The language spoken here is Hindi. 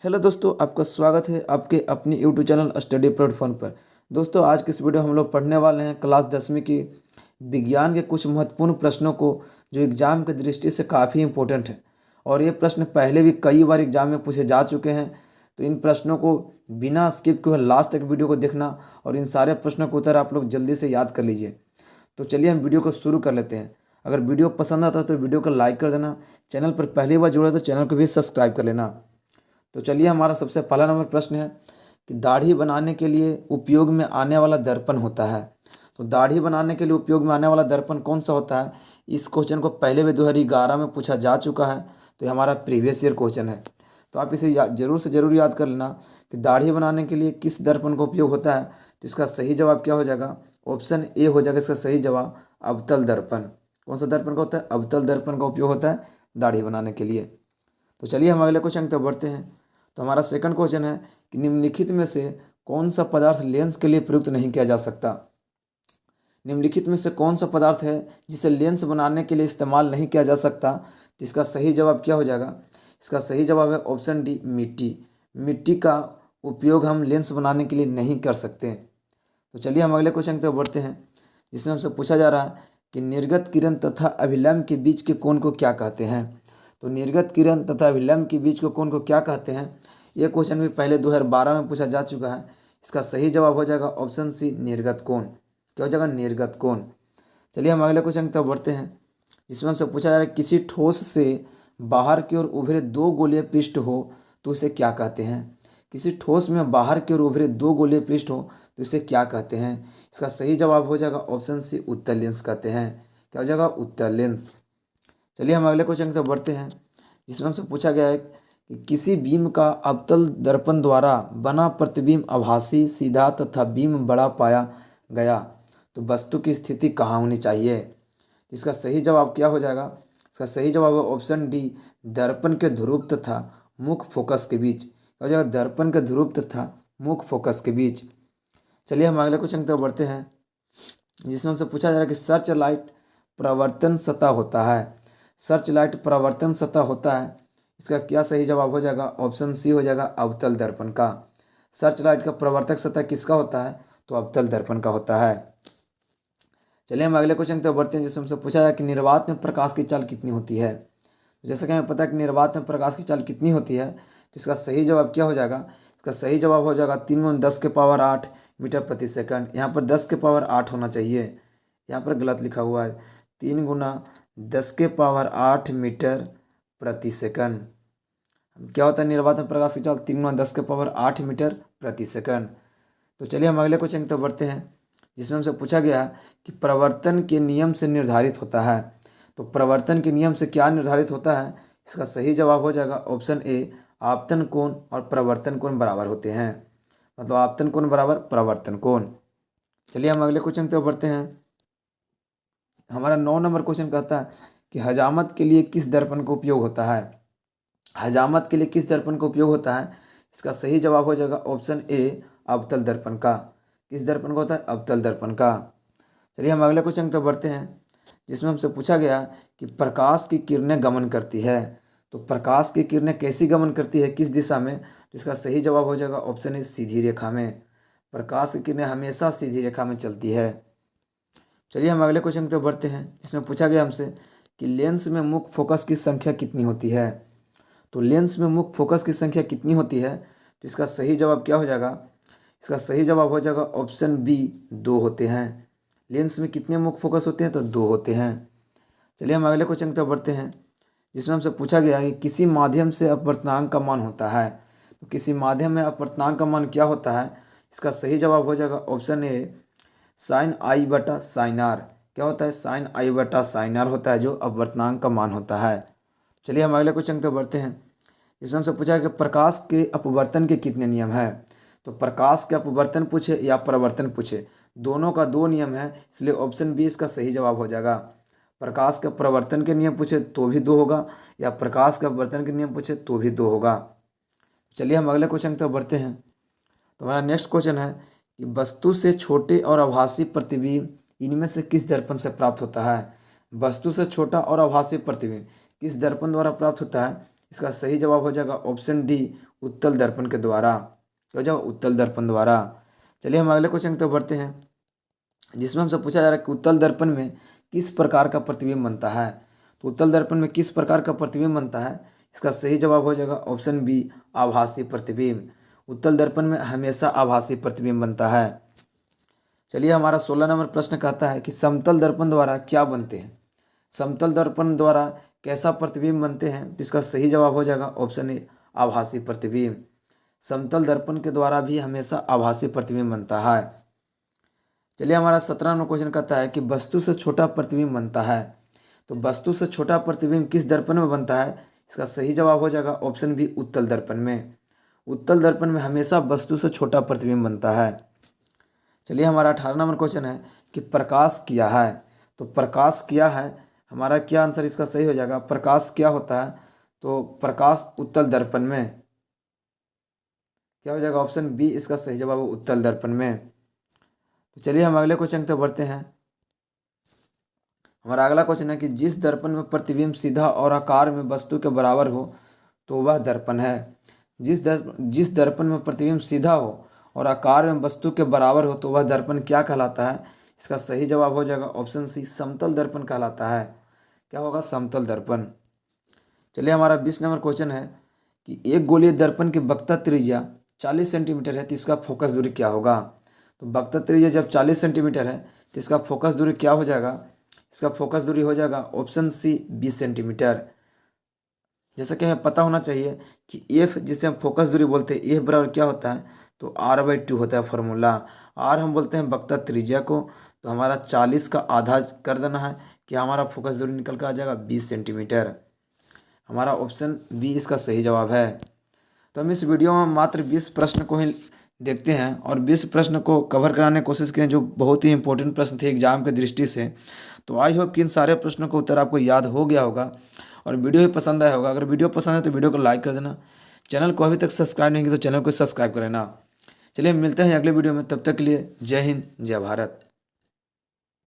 हेलो दोस्तों, आपका स्वागत है आपके अपनी यूट्यूब चैनल स्टडी प्लेटफॉर्म पर। दोस्तों, आज की इस वीडियो हम लोग पढ़ने वाले हैं क्लास 10वीं की विज्ञान के कुछ महत्वपूर्ण प्रश्नों को जो एग्ज़ाम की दृष्टि से काफ़ी इंपॉर्टेंट है और ये प्रश्न पहले भी कई बार एग्जाम में पूछे जा चुके हैं। तो इन प्रश्नों को बिना स्किप किए लास्ट तक वीडियो को देखना और इन सारे प्रश्नों के उत्तर आप लोग जल्दी से याद कर लीजिए। तो चलिए हम वीडियो को शुरू कर लेते हैं। अगर वीडियो पसंद आता है तो वीडियो को लाइक कर देना, चैनल पर पहली बार जुड़े तो चैनल को भी सब्सक्राइब कर लेना। तो चलिए, हमारा सबसे पहला नंबर प्रश्न है कि दाढ़ी बनाने के लिए उपयोग में आने वाला दर्पण होता है। तो दाढ़ी बनाने के लिए उपयोग में आने वाला दर्पण कौन सा होता है? इस क्वेश्चन को पहले भी 2011 में पूछा जा चुका है। तो ये हमारा प्रीवियस ईयर क्वेश्चन है। तो आप इसे जरूर से ज़रूर याद कर लेना कि दाढ़ी बनाने के लिए किस दर्पण का उपयोग होता है। तो इसका सही जवाब क्या हो जाएगा? ऑप्शन ए हो जाएगा इसका सही जवाब, अवतल दर्पण। कौन सा दर्पण का होता है? अवतल दर्पण का उपयोग होता है दाढ़ी बनाने के लिए। तो चलिए हम अगले क्वेश्चन की तरफ बढ़ते हैं। तो हमारा सेकंड क्वेश्चन है कि निम्नलिखित में से कौन सा पदार्थ लेंस के लिए प्रयुक्त नहीं किया जा सकता? निम्नलिखित में से कौन सा पदार्थ है जिसे लेंस बनाने के लिए इस्तेमाल नहीं किया जा सकता? तो इसका सही जवाब क्या हो जाएगा? इसका सही जवाब है ऑप्शन डी, मिट्टी। मिट्टी का उपयोग हम लेंस बनाने के लिए नहीं कर सकते। तो चलिए हम अगले क्वेश्चन की तरफ बढ़ते हैं, जिसमें हमसे पूछा जा रहा है कि निर्गत किरण तथा अभिलंब के बीच के कोण को क्या कहते हैं? तो निर्गत किरण तथा अभिलंब के बीच के कोण को क्या कहते हैं? ये क्वेश्चन भी पहले 2012 में पूछा जा चुका है। इसका सही जवाब हो जाएगा ऑप्शन सी, निर्गत कोण। क्या हो जाएगा? निर्गत कोण। चलिए हम अगले क्वेश्चन की तरफ बढ़ते हैं, जिसमें हमसे पूछा जा रहा है किसी ठोस से बाहर की ओर उभरे दो गोलीय पृष्ठ हो तो उसे क्या कहते हैं? किसी ठोस में बाहर की ओर उभरे दो गोलीय पृष्ठ हो तो इसे क्या कहते हैं? इसका सही जवाब हो जाएगा ऑप्शन सी, उत्तल लेंस कहते हैं। क्या हो जाएगा? उत्तल लेंस। चलिए हम अगले क्वेश्चन की तरफ बढ़ते हैं, जिसमें हमसे पूछा गया है कि किसी बीम का अवतल दर्पण द्वारा बना प्रतिबिंब आभासी, सीधा तथा बीम बड़ा पाया गया तो वस्तु की स्थिति कहाँ होनी चाहिए? इसका सही जवाब क्या हो जाएगा? इसका सही जवाब है ऑप्शन डी, दर्पण के ध्रुव तथा मुख्य फोकस के बीच। क्या हो जाएगा? दर्पण के ध्रुव तथा मुख्य फोकस के बीच। चलिए हम अगले क्वेश्चन की तरफ बढ़ते हैं, जिसमें हमसे पूछा जा रहा है कि सर्च लाइट प्रवर्तन सतह होता है। सर्च लाइट प्रवर्तन सतह होता है, इसका क्या सही जवाब हो जाएगा? ऑप्शन सी हो जाएगा, अवतल दर्पण का। सर्च लाइट का प्रवर्तक सतह किसका होता है? तो अवतल दर्पण का होता है। चलिए हम अगले क्वेश्चन की तरफ बढ़ते हैं, जिसमें हमसे पूछा जाए कि निर्वात में प्रकाश की चाल कितनी होती है। जैसे कि हमें पता है कि निर्वात में प्रकाश की चाल कितनी होती है, तो इसका सही जवाब क्या हो जाएगा? इसका सही जवाब हो जाएगा 3×10⁸ मीटर प्रति सेकंड। यहाँ पर 10⁸ होना चाहिए, यहाँ पर गलत लिखा हुआ है। 3×10⁸ मीटर प्रति सेकंड। क्या होता है निर्वात में प्रकाश की चाल? 3×10⁸ मीटर प्रति सेकंड। तो चलिए हम अगले क्वेश्चन की तरफ बढ़ते हैं, जिसमें हमसे पूछा गया कि प्रवर्तन के नियम से निर्धारित होता है। तो प्रवर्तन के नियम से क्या निर्धारित होता है? इसका सही जवाब हो जाएगा ऑप्शन ए, आपतन कोण और प्रवर्तन कोण बराबर होते हैं। मतलब आपतन कोण बराबर प्रवर्तन कोण। चलिए हम अगले क्वेश्चन की तरफ बढ़ते हैं। हमारा 9 नंबर क्वेश्चन कहता है कि हजामत के लिए किस दर्पण का उपयोग होता है? हजामत के लिए किस दर्पण का उपयोग होता है? इसका सही जवाब हो जाएगा ऑप्शन ए, अवतल दर्पण का। किस दर्पण का होता है? अवतल दर्पण का। चलिए हम अगले क्वेश्चन की तरफ बढ़ते हैं, जिसमें हमसे पूछा गया कि प्रकाश की किरणें गमन करती है। तो प्रकाश की किरणें कैसी गमन करती है, किस दिशा में? तो इसका सही जवाब हो जाएगा ऑप्शन ए, सीधी रेखा में। प्रकाश की किरणें हमेशा सीधी रेखा में चलती है। चलिए हम अगले क्वेश्चन की तरफ बढ़ते हैं, जिसमें पूछा गया हमसे कि लेंस में मुख्य फोकस की संख्या कितनी होती है। तो लेंस में मुख्य फोकस की संख्या कितनी होती है? तो इसका सही जवाब क्या हो जाएगा? इसका सही जवाब हो जाएगा ऑप्शन बी, 2 होते हैं। लेंस में कितने मुख्य फोकस होते हैं? तो 2 होते हैं। चलिए हम अगले क्वेश्चन की तरफ बढ़ते हैं, जिसमें हमसे पूछा गया है कि किसी माध्यम से अपवर्तनांक का मान होता है। तो किसी माध्यम में अपवर्तनांक का मान क्या होता है? इसका सही जवाब हो जाएगा ऑप्शन ए, साइन आई बटा साइन आर। क्या होता है? साइन आई बटा साइन आर होता है जो अपवर्तनांक का मान होता है। चलिए हम अगले क्वेश्चन की तरफ बढ़ते हैं, जिसमें हमसे पूछा है कि प्रकाश के अपवर्तन के कितने नियम हैं। तो प्रकाश के अपवर्तन पूछे या प्रवर्तन पूछे, दोनों का 2 नियम है, इसलिए ऑप्शन बी इसका सही जवाब हो जाएगा। प्रकाश के प्रवर्तन के नियम पूछे तो भी 2 होगा, या प्रकाश के अपवर्तन के नियम पूछे तो भी 2 होगा। चलिए हम अगले क्वेश्चन की तरफ बढ़ते हैं। तो हमारा नेक्स्ट क्वेश्चन है कि वस्तु से छोटे और आभासी प्रतिबिंब इनमें से किस दर्पण से प्राप्त होता है? वस्तु से छोटा और आभासी प्रतिबिंब किस दर्पण द्वारा प्राप्त होता है? इसका सही जवाब हो जाएगा ऑप्शन डी, उत्तल दर्पण के द्वारा। हो जाएगा उत्तल दर्पण द्वारा। चलिए हम अगले क्वेश्चन की तरफ बढ़ते हैं, जिसमें हमसे पूछा जा रहा है कि उत्तल दर्पण में किस प्रकार का प्रतिबिंब बनता है। तो उत्तल दर्पण में किस प्रकार का प्रतिबिंब बनता है, इसका सही जवाब हो जाएगा ऑप्शन बी, आभासी प्रतिबिंब। उत्तल दर्पण में हमेशा आभासी प्रतिबिंब बनता है। चलिए हमारा 16 नंबर प्रश्न कहता है कि समतल दर्पण द्वारा क्या बनते हैं। समतल दर्पण द्वारा कैसा प्रतिबिंब बनते हैं, जिसका सही जवाब हो जाएगा ऑप्शन ए, आभासी प्रतिबिंब। समतल दर्पण के द्वारा भी हमेशा आभासी प्रतिबिंब बनता है। चलिए हमारा 17 नंबर क्वेश्चन कहता है कि वस्तु से छोटा प्रतिबिंब बनता है। तो वस्तु से छोटा प्रतिबिंब किस दर्पण में बनता है, इसका सही जवाब हो जाएगा ऑप्शन बी, उत्तल दर्पण में। उत्तल दर्पण में हमेशा वस्तु से छोटा प्रतिबिंब बनता है। चलिए हमारा 18 नंबर क्वेश्चन है कि प्रकाश क्या है। तो प्रकाश क्या है, हमारा क्या आंसर इसका सही हो जाएगा, प्रकाश क्या होता है, तो प्रकाश उत्तल दर्पण में। क्या हो जाएगा ऑप्शन बी, इसका सही जवाब है उत्तल दर्पण में। तो चलिए हम अगले क्वेश्चन तक बढ़ते हैं। हमारा अगला क्वेश्चन है कि जिस दर्पण में प्रतिबिंब सीधा और आकार में वस्तु के बराबर हो तो वह दर्पण है। जिस दर्पण में प्रतिबिंब सीधा हो और आकार में वस्तु के बराबर हो तो वह दर्पण क्या कहलाता है, इसका सही जवाब हो जाएगा ऑप्शन सी, समतल दर्पण कहलाता है। क्या होगा, समतल दर्पण। चलिए हमारा 20 नंबर क्वेश्चन है कि एक गोलीय दर्पण की वक्रता त्रिज्या 40 सेंटीमीटर है तो इसका फोकस दूरी क्या होगा। तो वक्रता त्रिज्या जब 40 सेंटीमीटर है तो इसका फोकस दूरी क्या हो जाएगा, इसका फोकस दूरी हो जाएगा ऑप्शन सी, 20 सेंटीमीटर। जैसा कि हमें पता होना चाहिए कि एफ जिसे हम फोकस दूरी बोलते हैं, एफ बराबर क्या होता है, तो r/2 होता है फॉर्मूला। r हम बोलते हैं वक्रता त्रिज्या को, तो हमारा 40 का आधा कर देना है कि हमारा फोकस दूरी निकल कर आ जाएगा 20 सेंटीमीटर। हमारा ऑप्शन बी इसका सही जवाब है। तो हम इस वीडियो में मात्र 20 प्रश्न को ही देखते हैं और 20 प्रश्न को कवर कराने की कोशिश की, जो बहुत ही इंपॉर्टेंट प्रश्न थे एग्जाम के दृष्टि से। तो आई होप कि इन सारे प्रश्नों का उत्तर आपको याद हो गया होगा और वीडियो भी पसंद आया होगा। अगर वीडियो पसंद है तो वीडियो को लाइक कर देना, चैनल को अभी तक सब्सक्राइब नहीं किया तो चैनल को सब्सक्राइब कर लेना। चलिए मिलते हैं अगले वीडियो में, तब तक के लिए जय हिंद, जय भारत।